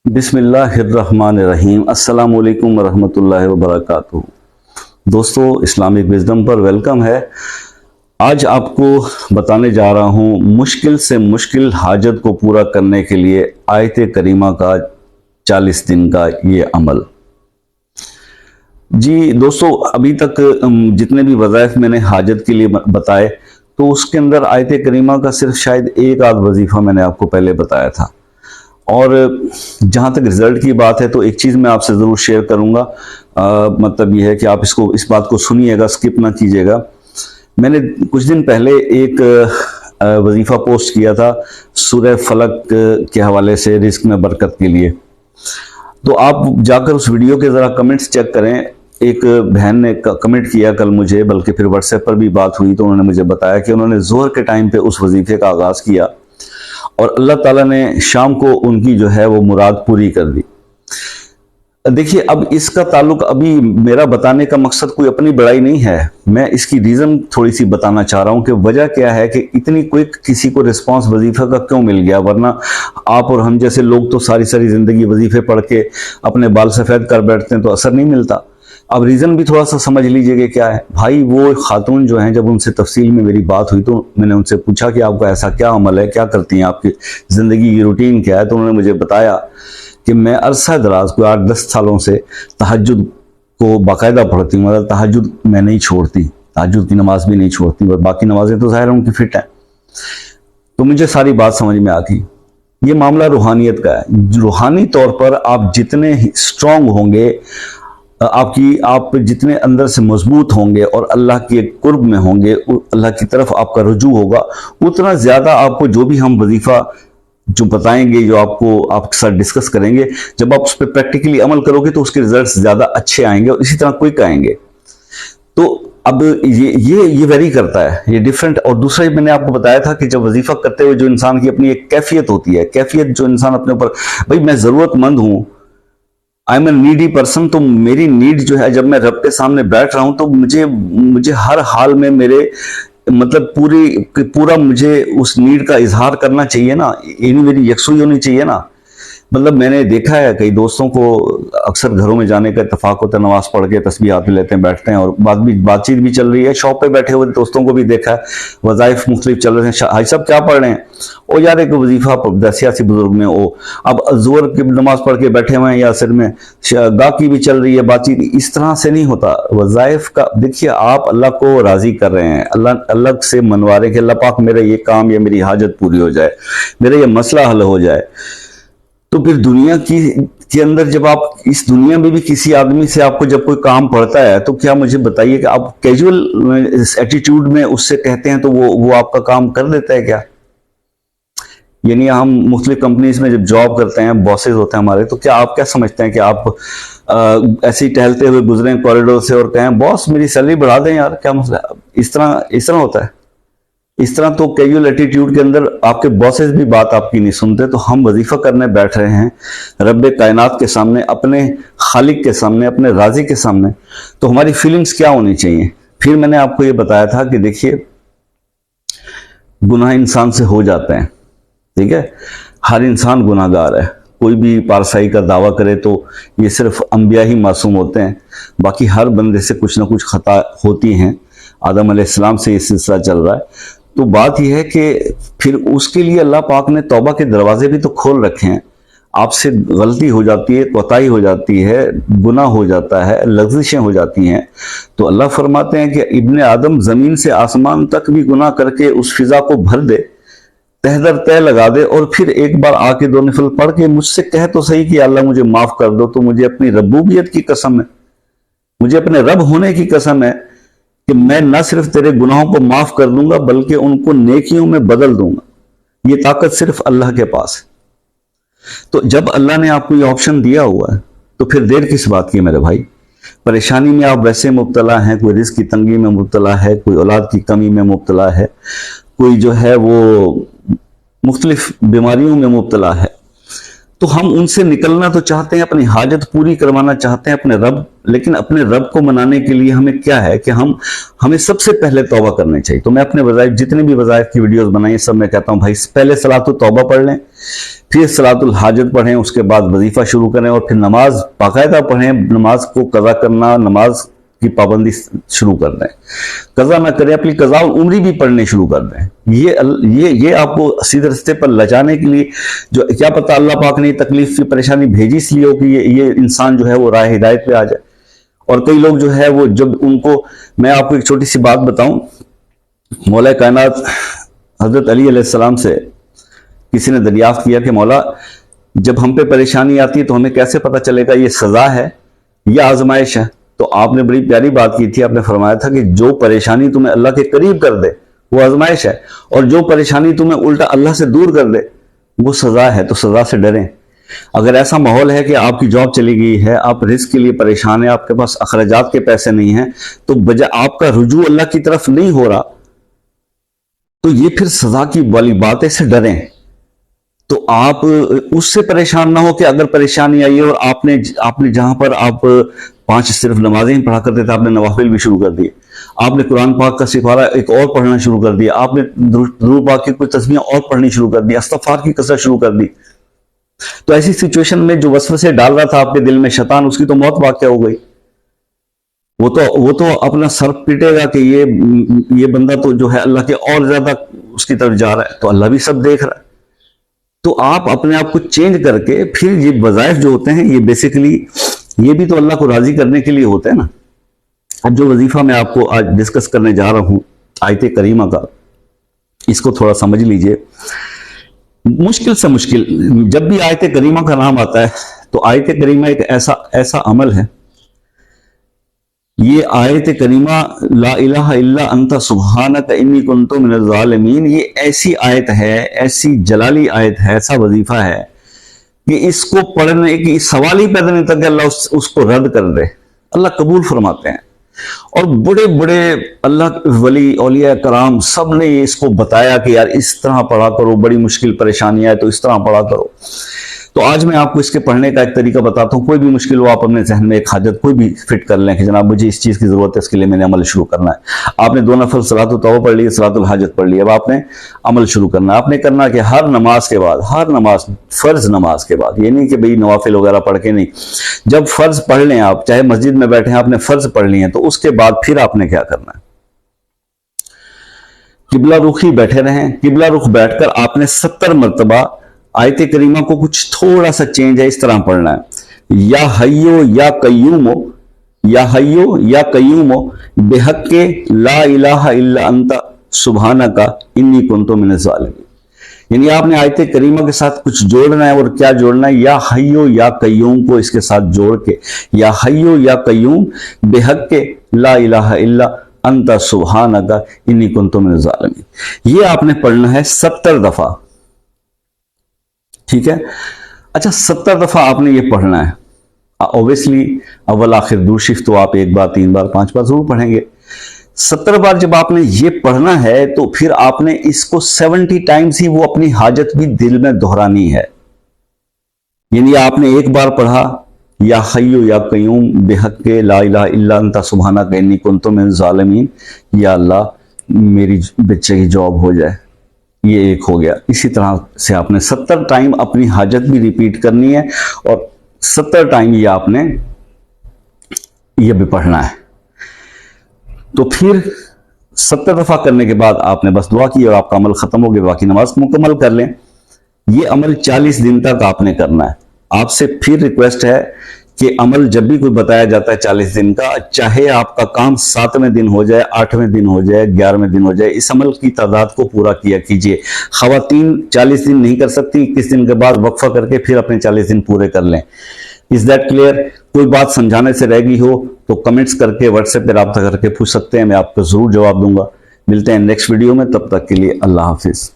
बिस्मिल्लाहिर्रहमानिर्रहीम। अस्सलामु अलैकुम वरहमतुल्लाहि वबरकातुहू। दोस्तों, इस्लामिक विजडम पर वेलकम है। आज आपको बताने जा रहा हूँ मुश्किल से मुश्किल हाजत को पूरा करने के लिए आयत करीमा का 40 दिन का ये अमल। जी दोस्तों, अभी तक जितने भी वज़ाइफ मैंने हाजत के लिए बताए तो उसके अंदर आयत करीमा का सिर्फ शायद एक आध वजीफ़ा मैंने आपको पहले बताया था। और जहाँ तक रिजल्ट की बात है तो एक चीज़ मैं आपसे ज़रूर शेयर करूँगा, मतलब ये है कि आप इस बात को सुनिएगा, स्किप ना कीजिएगा। मैंने कुछ दिन पहले एक वजीफ़ा पोस्ट किया था सूरह फलक के हवाले से, रिस्क में बरकत के लिए। तो आप जाकर उस वीडियो के ज़रा कमेंट्स चेक करें। एक बहन ने कमेंट किया कल मुझे, बल्कि फिर व्हाट्सएप पर भी बात हुई तो उन्होंने मुझे बताया कि उन्होंने ज़ोहर के टाइम पे उस वजीफ़े का आगाज़ किया और अल्लाह ताला ने शाम को उनकी जो है वो मुराद पूरी कर दी। देखिए, अब इसका ताल्लुक अभी मेरा बताने का मकसद कोई अपनी बड़ाई नहीं है, मैं इसकी रीज़न थोड़ी सी बताना चाह रहा हूँ कि वजह क्या है कि इतनी क्विक किसी को रिस्पांस वजीफा का क्यों मिल गया। वरना आप और हम जैसे लोग तो सारी सारी ज़िंदगी वजीफे पढ़ के अपने बाल सफ़ेद कर बैठते हैं तो असर नहीं मिलता। अब रीज़न भी थोड़ा सा समझ लीजिए कि क्या है। भाई, वो खातून जो हैं, जब उनसे तफसील में मेरी बात हुई तो मैंने उनसे पूछा कि आपका ऐसा क्या अमल है, क्या करती हैं, आपकी ज़िंदगी की रूटीन क्या है। तो उन्होंने मुझे बताया कि मैं अरसा दराज को 8-10 सालों से तहज्जुद को बाकायदा पढ़ती हूँ। मतलब तहज्जुद मैं नहीं छोड़ती, तहज्जुद की नमाज भी नहीं छोड़ती, और बाकी नमाजें तो ज़ाहिर उनकी फिट हैं। तो मुझे सारी बात समझ में आती। ये मामला रूहानियत का है। रूहानी तौर पर आप जितने स्ट्रांग होंगे, आप जितने अंदर से मजबूत होंगे और अल्लाह के कुर्ब में होंगे, अल्लाह की तरफ आपका रुजू होगा, उतना ज़्यादा आपको जो भी हम वजीफ़ा जो बताएंगे, जो आपके साथ डिस्कस करेंगे, जब आप उस पर प्रैक्टिकली अमल करोगे तो उसके रिजल्ट्स ज़्यादा अच्छे आएंगे और इसी तरह क्विक आएंगे। तो अब ये वेरी करता है, ये डिफरेंट। और दूसरा मैंने आपको बताया था कि जब वजीफ़ा करते हुए जो इंसान की अपनी एक कैफियत होती है, कैफियत जो इंसान अपने ऊपर, भाई मैं ज़रूरतमंद हूँ, I am a needy person, तो मेरी नीड जो है, जब मैं रब के सामने बैठ रहा हूं तो मुझे हर हाल में मेरे मतलब पूरा मुझे उस नीड का इजहार करना चाहिए ना, यानी मेरी यकसुई होनी चाहिए ना। मतलब मैंने देखा है कई दोस्तों को अक्सर घरों में जाने का इत्तेफाक होता है, नमाज पढ़ के तस्बीहात भी लेते हैं, बैठते हैं और बातचीत भी चल रही है। शॉप पे बैठे हुए दोस्तों को भी देखा है, वज़ाइफ मुख्तलिफ चल रहे हैं। भाई साहब क्या पढ़ रहे हैं? ओ यार एक वजीफा सियासी बुजुर्ग में, ओ अब जोर की नमाज पढ़ के बैठे हुए हैं, या सिर में गा की भी चल रही है बातचीत। इस तरह से नहीं होता वज़ाइफ का। देखिए, आप अल्लाह को राजी कर रहे हैं, अल्लाह से मनवा रहे हैं कि अल्लाह पाक मेरा ये काम या मेरी हाजत पूरी हो जाए, मेरा ये मसला हल हो जाए। तो फिर दुनिया के अंदर जब आप इस दुनिया में भी किसी आदमी से आपको जब कोई काम पड़ता है तो क्या मुझे बताइए कि आप कैजुअल एटीट्यूड में उससे कहते हैं तो वो आपका काम कर देता है क्या? यानी हम मुख्तलिफ कंपनीज में जब जॉब करते हैं, बॉसेज होते हैं हमारे, तो क्या आप क्या समझते हैं कि आप ऐसे ही टहलते हुए गुजरे कॉरिडोर से और कहें बॉस मेरी सैलरी बढ़ा दें यार, क्या मसला? इस तरह होता है। इस तरह तो कैजुअल एटीट्यूड के अंदर आपके बॉसेस भी बात आपकी नहीं सुनते। तो हम वजीफा करने बैठ रहे हैं रब्बे कायनात के सामने, अपने खालिक के सामने, अपने राजी के सामने, तो हमारी फीलिंग्स क्या होनी चाहिए? फिर मैंने आपको ये बताया था कि देखिए, गुनाह इंसान से हो जाते हैं, ठीक है, हर इंसान गुनाहगार है। कोई भी पारसाई का दावा करे तो ये सिर्फ अंबिया ही मासूम होते हैं, बाकी हर बंदे से कुछ ना कुछ खता होती हैं। आदम अलैहिस्सलाम से ये सिलसिला चल रहा है। तो बात यह है कि फिर उसके लिए अल्लाह पाक ने तौबा के दरवाजे भी तो खोल रखे हैं। आपसे गलती हो जाती है, कोताही हो जाती है, गुनाह हो जाता है, लग़्ज़िशें हो जाती हैं, तो अल्लाह फरमाते हैं कि इब्ने आदम ज़मीन से आसमान तक भी गुनाह करके उस फिजा को भर दे, तह दर तह लगा दे, और फिर एक बार आके 2 नफल पढ़ के मुझसे कह तो सही कि अल्लाह मुझे माफ़ कर दो। तो मुझे अपनी रब्बूबियत की कसम है, मुझे अपने रब होने की कसम है कि मैं न सिर्फ तेरे गुनाहों को माफ कर दूंगा बल्कि उनको नेकियों में बदल दूंगा। ये ताकत सिर्फ अल्लाह के पास है। तो जब अल्लाह ने आपको ये ऑप्शन दिया हुआ है तो फिर देर किस बात की मेरे भाई? परेशानी में आप वैसे मुब्तला हैं, कोई रिस्क की तंगी में मुब्तला है, कोई औलाद की कमी में मुब्तला है, कोई जो है वो मुख्तलिफ बीमारियों में मुब्तला है, तो हम उनसे निकलना तो चाहते हैं, अपनी हाजत पूरी करवाना चाहते हैं अपने रब। लेकिन अपने रब को मनाने के लिए हमें क्या है कि हमें सबसे पहले तौबा करनी चाहिए। तो मैं अपने वज़ाइफ, जितने भी वज़ाइफ की वीडियोस बनाई, सब मैं कहता हूं भाई पहले सलातो तौबा पढ़ लें, फिर सलातुल हाजत पढ़ें, उसके बाद वजीफा शुरू करें और फिर नमाज बाकायदा पढ़ें, नमाज को कज़ा करना, नमाज की पाबंदी शुरू कर दें, कज़ा ना करें, अपनी कज़ा उम्री भी पढ़ने शुरू कर दें। ये आपको सीधे रास्ते पर लजाने के लिए, जो क्या पता अल्लाह पाक ने तकलीफ की परेशानी भेजी इसलिए हो कि ये इंसान जो है वो राह हिदायत पे आ जाए। और कई लोग जो है वो जब उनको, मैं आपको एक छोटी सी बात बताऊं, मौला कायनात हजरत अली अलैहिस्सलाम से किसी ने दरियाफ्त किया कि मौला जब हम पे परेशानी आती है तो हमें कैसे पता चलेगा ये सजा है या आजमाइश है? तो आपने बड़ी प्यारी बात की थी, आपने फरमाया था कि जो परेशानी तुम्हें अल्लाह के करीब कर दे वो आजमाइश है, और जो परेशानी तुम्हें उल्टा अल्लाह से दूर कर दे वो सजा है। तो सजा से डरें। अगर ऐसा माहौल है कि आपकी जॉब चली गई है, आप रिस्क के लिए परेशान है, आपके पास अखराजात के पैसे नहीं है, तो बजाय आपका रुजू अल्लाह की तरफ नहीं हो रहा, तो ये फिर सजा की वाली बात है, से डरें। तो आप उससे परेशान ना हो कि अगर परेशानी आई है और आपने जहां पर आप 5 सिर्फ नमाजें ही पढ़ा करते थे, आपने नवाफिल भी शुरू कर दिए, आपने कुरान पाक का सिपारा एक और पढ़ना शुरू कर दिया, आपने दुरूद पाक की कुछ तस्बीहें और पढ़नी शुरू कर दी, इस्तग़फ़ार की कसरत शुरू कर दी। तो ऐसी सिचुएशन में जो वसवसे डाल रहा था आपके दिल में शैतान, उसकी तो मौत वाक़या हो गई। वो तो अपना सर पीटेगा कि ये बंदा तो जो है अल्लाह के और ज्यादा उसकी तरफ जा रहा है, तो अल्लाह भी सब देख रहा है। तो आप अपने आप को चेंज करके फिर ये वज़ाइफ जो होते हैं, ये बेसिकली ये भी तो अल्लाह को राजी करने के लिए होते हैं ना। अब जो वजीफा मैं आपको आज डिस्कस करने जा रहा हूं आयत करीमा का, इसको थोड़ा समझ लीजिए। मुश्किल से मुश्किल, जब भी आयत करीमा का नाम आता है तो आयत करीमा एक ऐसा अमल है, ये आयत करीमा ला इलाहा इल्ला अंता सुब्हानक इन्नी कुन्तु मिनज़ ज़ालिमीन, ये ऐसी आयत है, ऐसी जलाली आयत है, ऐसा वजीफा है कि इसको पढ़ने की सवाल ही पैदा नहीं था कि अल्लाह उसको रद्द कर दे। अल्लाह कबूल फरमाते हैं। और बड़े बड़े अल्लाह वली औलिया कराम सब ने इसको बताया कि यार इस तरह पढ़ा करो, बड़ी मुश्किल परेशानी आए तो इस तरह पढ़ा करो। तो आज मैं आपको इसके पढ़ने का एक तरीका बताता हूँ। कोई भी मुश्किल हो, आप अपने जहन में एक हाजत कोई भी फिट कर लें कि जनाब मुझे इस चीज़ की ज़रूरत है, इसके लिए मैंने अमल शुरू करना है। आपने 2 नफल सलातुल तौबा पढ़ ली, सलातुल हाजत पढ़ ली, अब आपने अमल शुरू करना है। आपने करना कि हर नमाज के बाद, हर नमाज, फ़र्ज नमाज के बाद, ये नहीं कि भाई नवाफिल वगैरह पढ़ के नहीं, जब फ़र्ज पढ़ लें आप, चाहे मस्जिद में बैठे हैं, आपने फ़र्ज पढ़ लिए हैं, तो उसके बाद फिर आपने क्या करना है, किबला रुखी बैठे रहें। किबला रुख बैठकर आपने 70 मरतबा आयत करीमा को कुछ थोड़ा सा चेंज है, इस तरह पढ़ना है, या हय्यो या कय्यूमो, या हय्यो या कय्यूमो बेहक्के ला इलाहा इल्ला अंता सुब्हानका इन्नी कुन्तु मिनज़ ज़ालिमीन। यानी आपने आयत करीमा के साथ कुछ जोड़ना है, और क्या जोड़ना है, या हय्यो या कय्यूम को इसके साथ जोड़ के, या हय्यो या कय्यूम बेहक्के ला इलाहा इल्ला अंता सुब्हानका इन्नी कुन्तु मिनज़ ज़ालिमीन। ये आपने पढ़ना है 70 दफा, ठीक है। अच्छा, 70 दफा आपने ये पढ़ना है। ऑब्वियसली अव्वल आखिर दूरशिफ तो आप 1 बार, 3 बार, 5 बार जरूर पढ़ेंगे। 70 बार जब आपने ये पढ़ना है तो फिर आपने इसको 70 टाइम्स ही वो अपनी हाजत भी दिल में दोहरानी है। यानी आपने 1 बार पढ़ा या हय्यो या कय्यूम बेहक्के ला इलाहा इल्ला अंता सुब्हानका इन्नी कुन्तु मिनज़ ज़ालिमीन, या अल्लाह मेरी बच्चे की जॉब हो जाए, ये एक हो गया। इसी तरह से आपने 70 टाइम अपनी हाजत भी रिपीट करनी है, और 70 टाइम ये आपने ये भी पढ़ना है। तो फिर 70 दफा करने के बाद आपने बस दुआ की और आपका अमल खत्म हो गया, बाकी नमाज मुकम्मल कर लें। ये अमल 40 दिन तक आपने करना है। आपसे फिर रिक्वेस्ट है कि अमल जब भी कोई बताया जाता है 40 दिन का, चाहे आपका काम 7वें दिन हो जाए, 8वें दिन हो जाए, 11वें दिन हो जाए, इस अमल की तादाद को पूरा किया कीजिए। खवातीन 40 दिन नहीं कर सकती, 21 दिन के बाद वक्फा करके फिर अपने 40 दिन पूरे कर लें। Is that clear? कोई बात समझाने से रह गई हो तो कमेंट्स करके व्हाट्सएप पे राब्ता करके पूछ सकते हैं, मैं आपको जरूर जवाब दूंगा। मिलते हैं नेक्स्ट वीडियो में, तब तक के लिए अल्लाह हाफिज।